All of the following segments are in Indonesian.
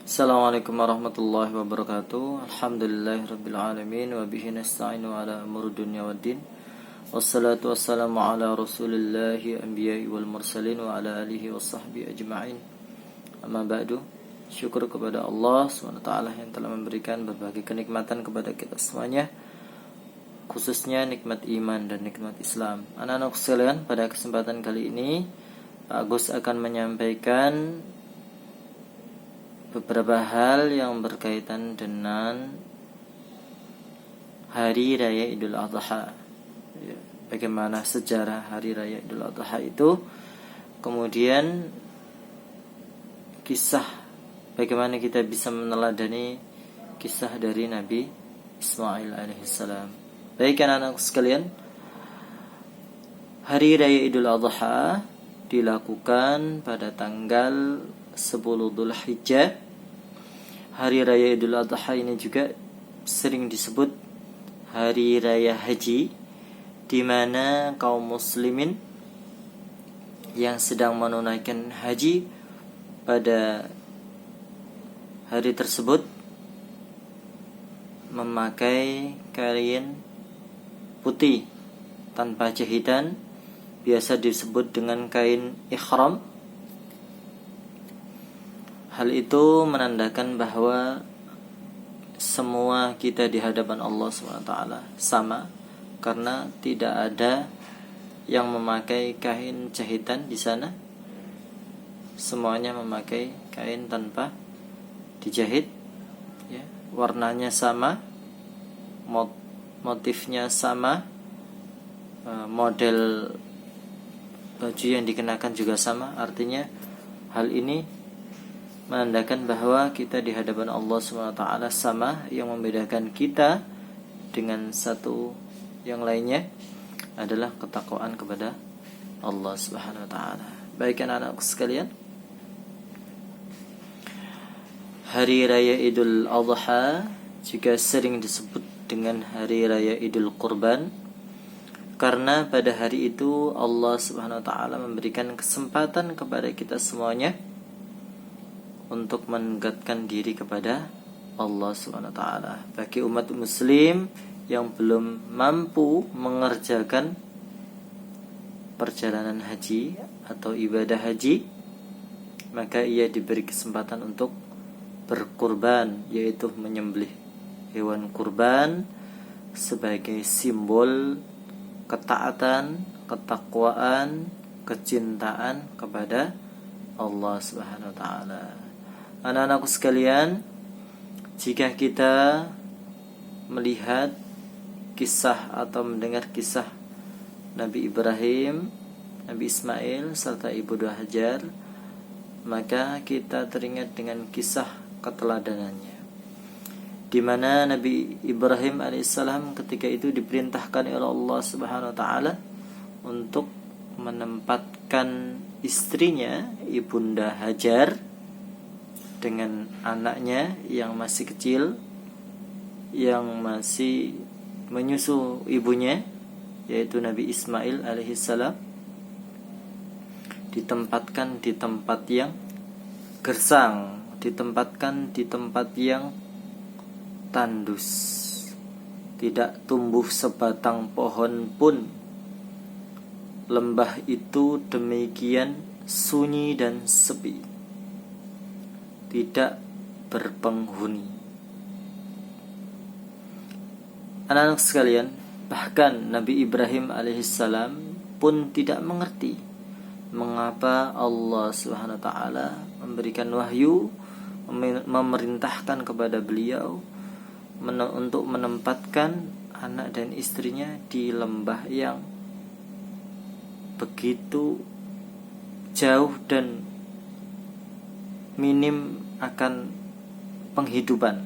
Assalamualaikum warahmatullahi wabarakatuh. Alhamdulillahirabbil alamin wa bihi nasta'inu ala umuri dunya waddin. Wassalatu wassalamu ala rasulillahi anbiya'i wal mursalin wa ala alihi washabbihi ajma'in. Amma ba'du. Syukur kepada Allah SWT yang telah memberikan berbagai kenikmatan kepada kita semuanya, khususnya nikmat iman dan nikmat Islam. Anak-anak sekalian, pada kesempatan kali ini Pak Agus akan menyampaikan beberapa hal yang berkaitan dengan Hari Raya Idul Adha. Bagaimana sejarah Hari Raya Idul Adha itu, kemudian kisah bagaimana kita bisa meneladani kisah dari Nabi Ismail alaihissalam. Baik anak-anak sekalian, Hari Raya Idul Adha dilakukan pada tanggal 10 Dzulhijjah. Hari Raya Idul Adha ini juga sering disebut Hari Raya Haji, di mana kaum muslimin yang sedang menunaikan haji pada hari tersebut memakai kain putih tanpa jahitan, biasa disebut dengan kain ihram. Hal itu menandakan bahwa semua kita di hadapan Allah SWT sama, karena tidak ada yang memakai kain jahitan di sana. Semuanya memakai kain tanpa dijahit, ya. Warnanya sama, motifnya sama, model baju yang dikenakan juga sama. Artinya hal ini menandakan bahwa kita di hadapan Allah SWT sama. Yang membedakan kita dengan satu yang lainnya adalah ketakwaan kepada Allah SWT. Baik anak-anak sekalian, Hari Raya Idul Adha juga sering disebut dengan Hari Raya Idul Qurban, karena pada hari itu Allah SWT memberikan kesempatan kepada kita semuanya untuk mendekatkan diri kepada Allah SWT. Bagi umat muslim yang belum mampu mengerjakan perjalanan haji atau ibadah haji, maka ia diberi kesempatan untuk berkurban, yaitu menyembelih hewan kurban sebagai simbol ketaatan, ketakwaan, kecintaan kepada Allah Subhanahu wa taala. Anak-anakku sekalian, jika kita melihat kisah atau mendengar kisah Nabi Ibrahim, Nabi Ismail serta Ibu Hajar, maka kita teringat dengan kisah keteladanannya, di mana Nabi Ibrahim alaihissalam ketika itu diperintahkan oleh Allah Subhanahu wa taala untuk menempatkan istrinya Ibunda Hajar dengan anaknya yang masih kecil, yang masih menyusu ibunya, yaitu Nabi Ismail alaihissalam, ditempatkan di tempat yang gersang, ditempatkan di tempat yang tandus, tidak tumbuh sebatang pohon pun. Lembah itu demikian sunyi dan sepi, tidak berpenghuni. Anak-anak sekalian, bahkan Nabi Ibrahim alaihissalam pun tidak mengerti mengapa Allah Subhanahu wa taala memberikan wahyu, memerintahkan kepada beliau untuk menempatkan anak dan istrinya di lembah yang begitu jauh dan minim akan penghidupan.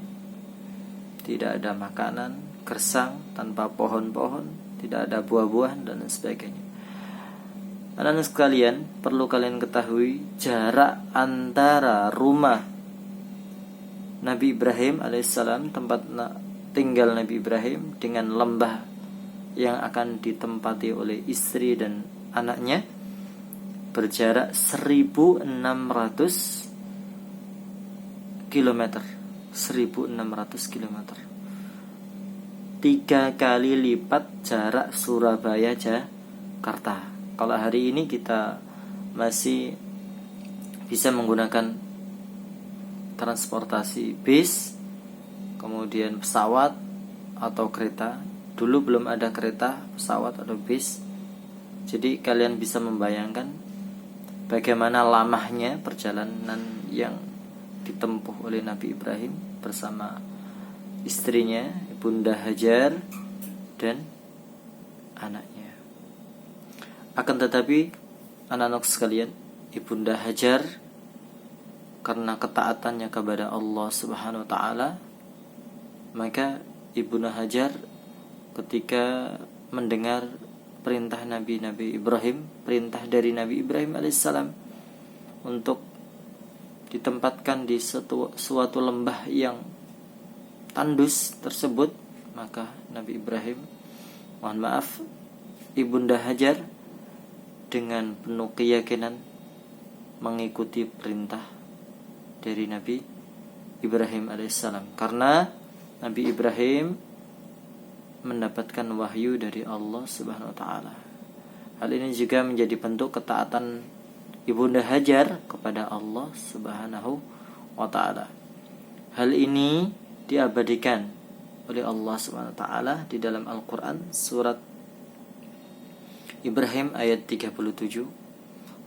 Tidak ada makanan, gersang, tanpa pohon-pohon, tidak ada buah-buahan dan sebagainya. Anak-anak sekalian, perlu kalian ketahui jarak antara rumah Nabi Ibrahim alaihissalam, tempat tinggal Nabi Ibrahim, dengan lembah yang akan ditempati oleh istri dan anaknya berjarak 1600 kilometer, 1600 kilometer. 3 kali lipat jarak Surabaya Jakarta. Kalau hari ini kita masih bisa menggunakan transportasi bis, kemudian pesawat atau kereta. Dulu belum ada kereta, pesawat atau bis. Jadi kalian bisa membayangkan bagaimana lamanya perjalanan yang ditempuh oleh Nabi Ibrahim bersama istrinya, Ibunda Hajar, dan anaknya. Akan tetapi anak-anak sekalian, Ibunda Hajar karena ketaatannya kepada Allah Subhanahu wa taala, maka Ibunda Hajar ketika mendengar perintah Nabi Ibrahim, perintah dari Nabi Ibrahim alaihissalam untuk ditempatkan di suatu lembah yang tandus tersebut, maka Nabi Ibrahim, Ibunda Hajar dengan penuh keyakinan mengikuti perintah dari Nabi Ibrahim alaihissalam, karena Nabi Ibrahim mendapatkan wahyu dari Allah Subhanahu wa taala. Hal ini juga menjadi bentuk ketaatan Ibunda Hajar kepada Allah Subhanahu wa taala. Hal ini diabadikan oleh Allah Subhanahu wa taala di dalam Al-Qur'an surat Ibrahim ayat 37.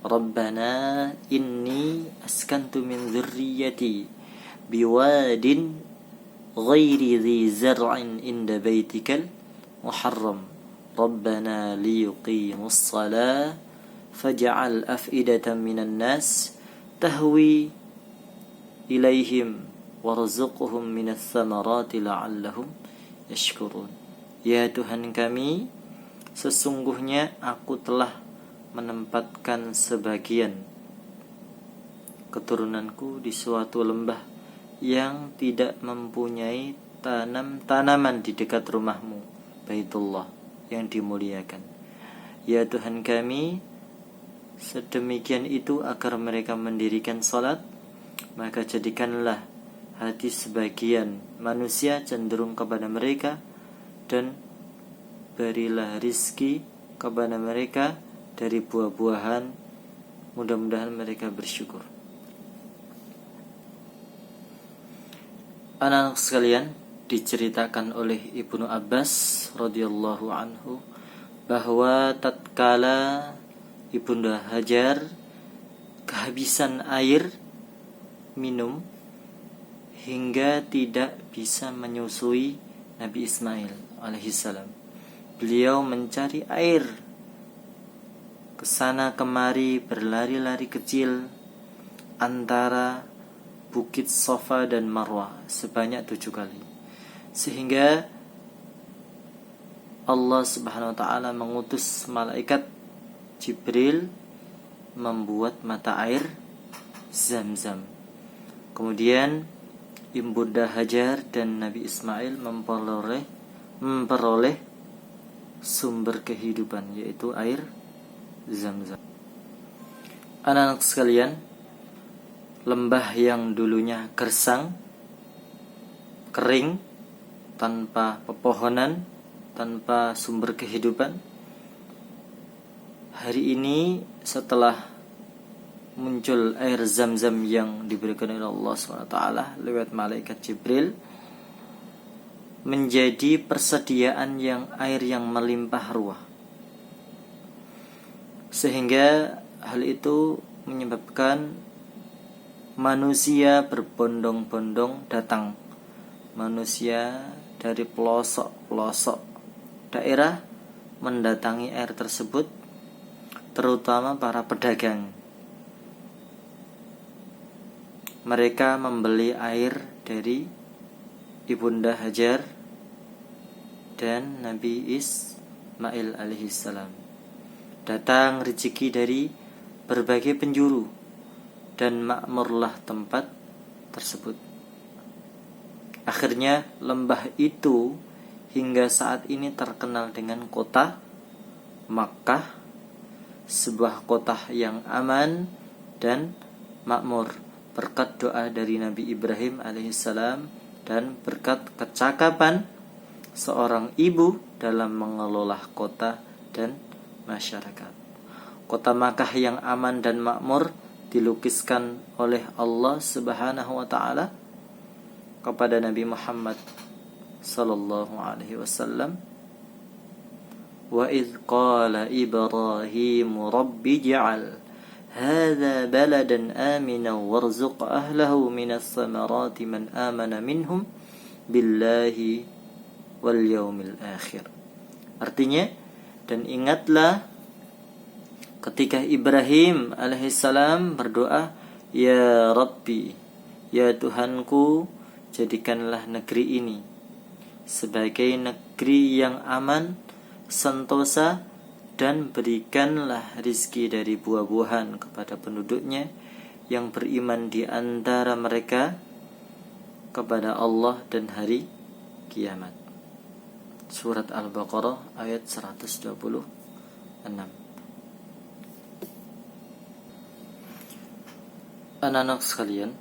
Rabbana inni askantu min dzurriyyati biwadin ghairi dhi zar'in inda baitikal muharram Rabbana liyuqimus shalah faj'al af'idatan minan nas tahwi ilaihim warzuqhum minas thamarati la'allahum yashkurun. Ya Tuhan kami, sesungguhnya aku telah menempatkan sebagian keturunanku di suatu lembah yang tidak mempunyai tanaman di dekat rumahmu, Baitullah yang dimuliakan. Ya Tuhan kami, sedemikian itu agar mereka mendirikan salat, maka jadikanlah hati sebagian manusia cenderung kepada mereka, dan berilah rizki kepada mereka dari buah-buahan, mudah-mudahan mereka bersyukur. Anak-anak sekalian, diceritakan oleh Ibnu Abbas radhiyallahu anhu bahwa tatkala Ibunda Hajar kehabisan air minum hingga tidak bisa menyusui Nabi Ismail alaihissalam, beliau mencari air kesana kemari, berlari-lari kecil antara Bukit Safa dan Marwah sebanyak 7 kali, sehingga Allah Subhanahu wa taala mengutus malaikat Jibril membuat mata air Zam-Zam. Kemudian Ibunda Hajar dan Nabi Ismail memperoleh sumber kehidupan, yaitu air Zam-Zam. Anak-anak sekalian, lembah yang dulunya gersang, kering, tanpa pepohonan, tanpa sumber kehidupan, hari ini setelah muncul air Zam-Zam yang diberikan oleh Allah SWT lewat malaikat Jibril, menjadi persediaan air yang melimpah ruah, sehingga hal itu menyebabkan manusia berbondong-bondong datang, manusia dari pelosok-pelosok daerah mendatangi air tersebut, terutama para pedagang. Mereka membeli air dari Ibunda Hajar dan Nabi Ismail alaihissalam. Datang rezeki dari berbagai penjuru, dan makmurlah tempat tersebut. Akhirnya lembah itu hingga saat ini terkenal dengan kota Makkah, sebuah kota yang aman dan makmur, berkat doa dari Nabi Ibrahim alaihissalam dan berkat kecakapan seorang ibu dalam mengelola kota dan masyarakat. Kota Makkah yang aman dan makmur dilukiskan oleh Allah Subhanahu wa taala kepada Nabi Muhammad sallallahu alaihi wasallam. Wa idz qala Ibrahim rabbi ij'al hadza baladan aminan warzuq ahlahu minas samarati man amana minhum billahi wal yaumil akhir. Artinya, dan ingatlah ketika Ibrahim alaihissalam berdoa, ya Rabbi, ya Tuhanku, jadikanlah negeri ini sebagai negeri yang aman, sentosa, dan berikanlah rizki dari buah-buahan kepada penduduknya yang beriman di antara mereka kepada Allah dan hari kiamat. Surat Al-Baqarah ayat 126. Anak-anak sekalian,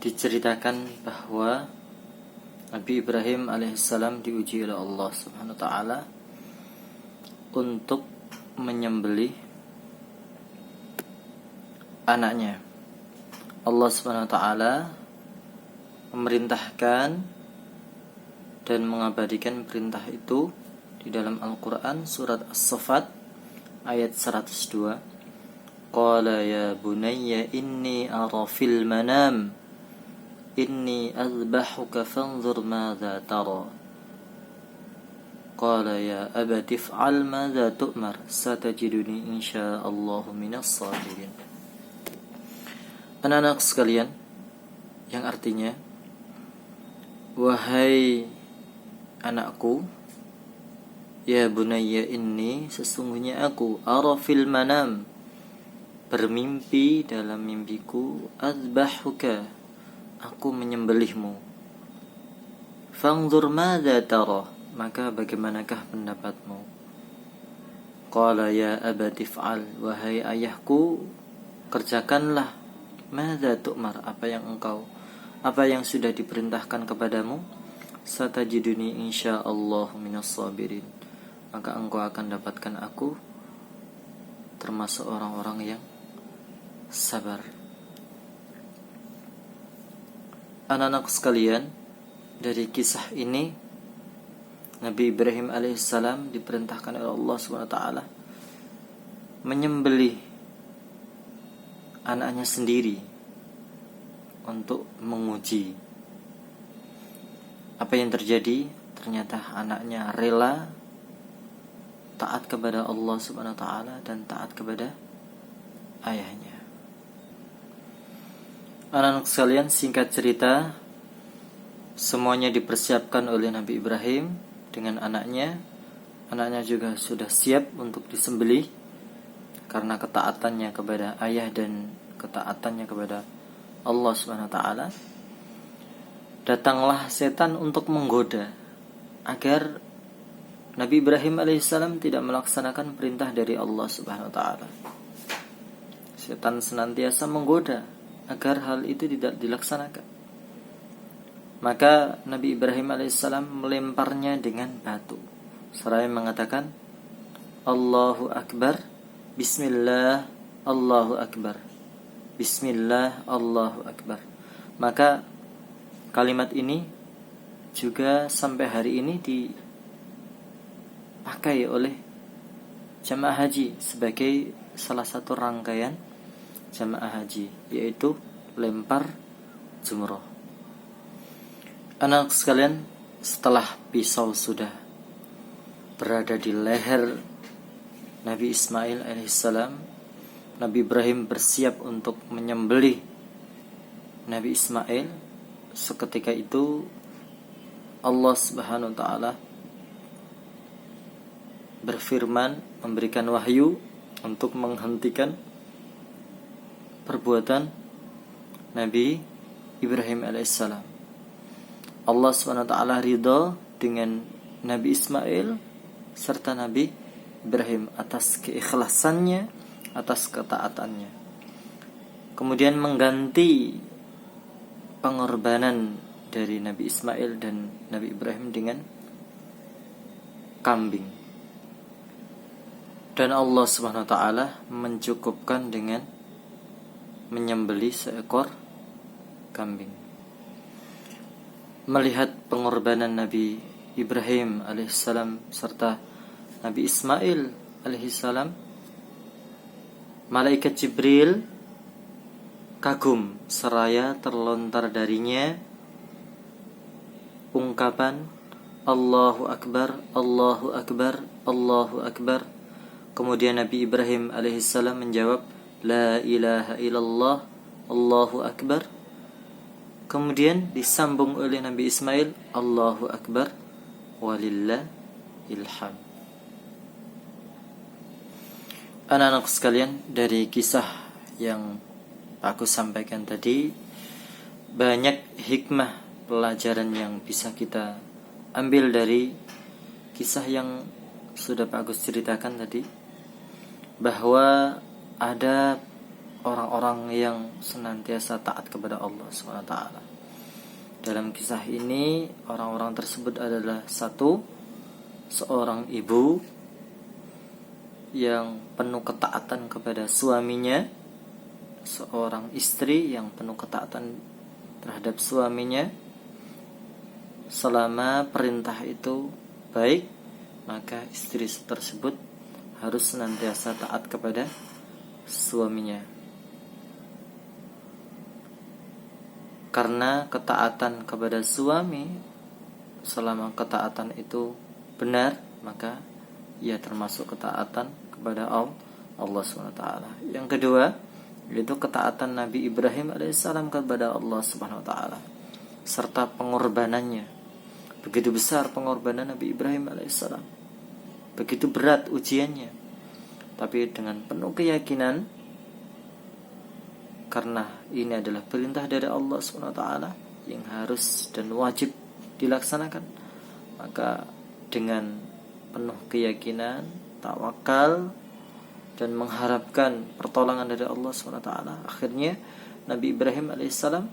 diceritakan bahwa Nabi Ibrahim alaihissalam diuji oleh Allah Subhanahu wa taala untuk menyembelih anaknya. Allah Subhanahu wa taala memerintahkan dan mengabadikan perintah itu di dalam Al-Quran surat As-Saffat ayat 102. Qala ya bunayya inni ara fil manam inni azbahuka fanzur madza tara. Qala ya abati if'al madza tu'mar satajiduni insyaallahu minas sabirin. Anak-anak sekalian, yang artinya, wahai anakku, ya bunayya inni, sesungguhnya aku, ara fil manam, bermimpi dalam mimpiku, azbahuka, aku menyembelihmu. Fanzur madza tara, maka bagaimanakah pendapatmu? Qala ya abati if'al, wahai ayahku, kerjakanlah, madza tu'mar, apa yang sudah diperintahkan kepadamu. Satajiduni insyaallah minas sabirin, maka engkau akan dapatkan aku termasuk orang-orang yang sabar. Anak-anak sekalian, dari kisah ini Nabi Ibrahim alaihissalam diperintahkan oleh Allah SWT menyembelih anaknya sendiri untuk menguji. Apa yang terjadi? Ternyata anaknya rela taat kepada Allah Subhanahu wa taala dan taat kepada ayahnya. Anak-anak sekalian, singkat cerita, semuanya dipersiapkan oleh Nabi Ibrahim dengan anaknya. Anaknya juga sudah siap untuk disembelih karena ketaatannya kepada ayah dan ketaatannya kepada Allah Subhanahu wa taala. Datanglah setan untuk menggoda agar Nabi Ibrahim alaihissalam tidak melaksanakan perintah dari Allah Subhanahu wa taala. Setan senantiasa menggoda agar hal itu tidak dilaksanakan. Maka Nabi Ibrahim alaihissalam melemparnya dengan batu seraya mengatakan, Allahu Akbar, Bismillah, Allahu Akbar, Bismillah, Allahu Akbar. Maka kalimat ini juga sampai hari ini dipakai oleh jamaah haji sebagai salah satu rangkaian jamaah haji, yaitu lempar jumroh. Anak sekalian, setelah pisau sudah berada di leher Nabi Ismail alaihissalam, Nabi Ibrahim bersiap untuk menyembelih Nabi Ismail. Seketika itu Allah Subhanahu wa taala berfirman, memberikan wahyu untuk menghentikan perbuatan Nabi Ibrahim alaihissalam. Allah Subhanahu wa taala ridha dengan Nabi Ismail serta Nabi Ibrahim atas keikhlasannya, atas ketaatannya. kemudian mengganti pengorbanan dari Nabi Ismail dan Nabi Ibrahim dengan kambing. Dan Allah Subhanahu wa taala mencukupkan dengan menyembelih seekor kambing. Melihat pengorbanan Nabi Ibrahim alaihissalam serta Nabi Ismail alaihissalam, malaikat Jibril kagum seraya terlontar darinya ungkapan Allahu Akbar, Allahu Akbar, Allahu Akbar. Kemudian Nabi Ibrahim alaihissalam menjawab, La ilaha illallah, Allahu Akbar. Kemudian disambung oleh Nabi Ismail, Allahu Akbar, walillahil hamd. Anak-anak sekalian, dari kisah yang aku sampaikan tadi, banyak hikmah pelajaran yang bisa kita ambil dari kisah yang sudah Pak Agus ceritakan tadi, bahwa ada orang-orang yang senantiasa taat kepada Allah SWT. Dalam kisah ini, orang-orang tersebut adalah seorang ibu yang penuh ketaatan kepada suaminya, seorang istri yang penuh ketaatan terhadap suaminya. Selama perintah itu baik, maka istri tersebut harus senantiasa taat kepada suaminya. Karena ketaatan kepada suami, selama ketaatan itu benar, maka ia termasuk ketaatan kepada Allah SWT. Yang kedua, yaitu ketaatan Nabi Ibrahim alaihissalam kepada Allah SWT, serta pengorbanannya. Begitu besar pengorbanan Nabi Ibrahim alaihissalam, begitu berat ujiannya, tapi dengan penuh keyakinan, karena ini adalah perintah dari Allah SWT yang harus dan wajib dilaksanakan, maka dengan penuh keyakinan, tawakal, dan mengharapkan pertolongan dari Allah SWT, akhirnya Nabi Ibrahim alaihissalam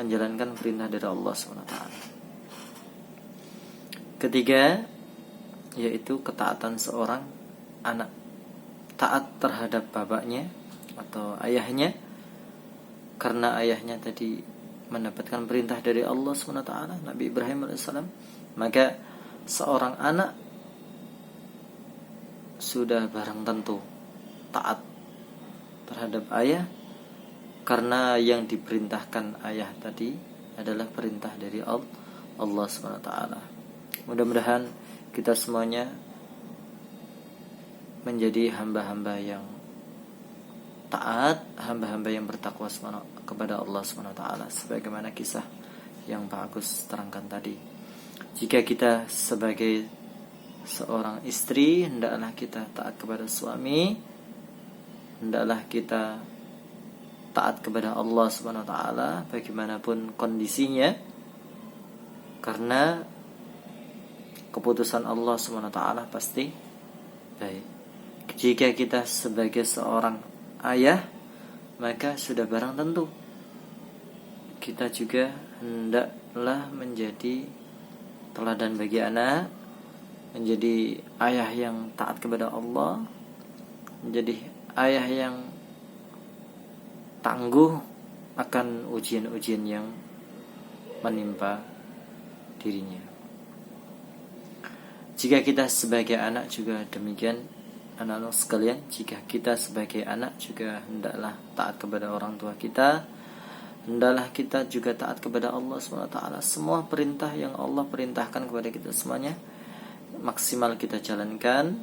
menjalankan perintah dari Allah SWT. Ketiga, yaitu ketaatan seorang anak, taat terhadap bapaknya atau ayahnya, karena ayahnya tadi mendapatkan perintah dari Allah SWT, Nabi Ibrahim AS, maka seorang anak sudah barang tentu taat terhadap ayah, karena yang diperintahkan ayah tadi adalah perintah dari Allah SWT. Mudah-mudahan kita semuanya menjadi hamba-hamba yang taat, hamba-hamba yang bertakwa kepada Allah SWT, sebagaimana kisah yang Pak Agus terangkan tadi. Jika kita sebagai seorang istri, hendaklah kita taat kepada suami, hendaklah kita taat kepada Allah SWT bagaimanapun kondisinya, karena keputusan Allah SWT pasti baik. Jika kita sebagai seorang ayah, maka sudah barang tentu kita juga hendaklah menjadi teladan bagi anak, menjadi ayah yang taat kepada Allah, menjadi ayah yang tangguh akan ujian-ujian yang menimpa dirinya. Jika kita sebagai anak juga demikian, anak-anak sekalian, jika kita sebagai anak juga hendaklah taat kepada orang tua kita, hendaklah kita juga taat kepada Allah SWT. Semua perintah yang Allah perintahkan kepada kita semuanya maksimal kita jalankan.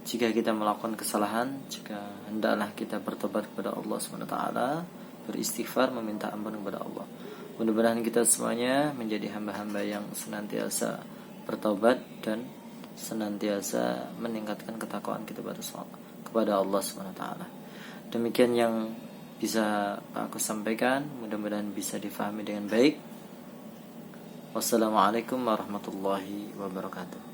Jika kita melakukan kesalahan, juga hendaklah kita bertobat kepada Allah SWT, beristighfar, meminta ampun kepada Allah. Mudah-mudahan kita semuanya menjadi hamba-hamba yang senantiasa bertobat dan senantiasa meningkatkan ketakwaan kita kepada Allah SWT. Demikian yang bisa aku sampaikan, mudah-mudahan bisa difahami dengan baik. Wassalamualaikum warahmatullahi wabarakatuh.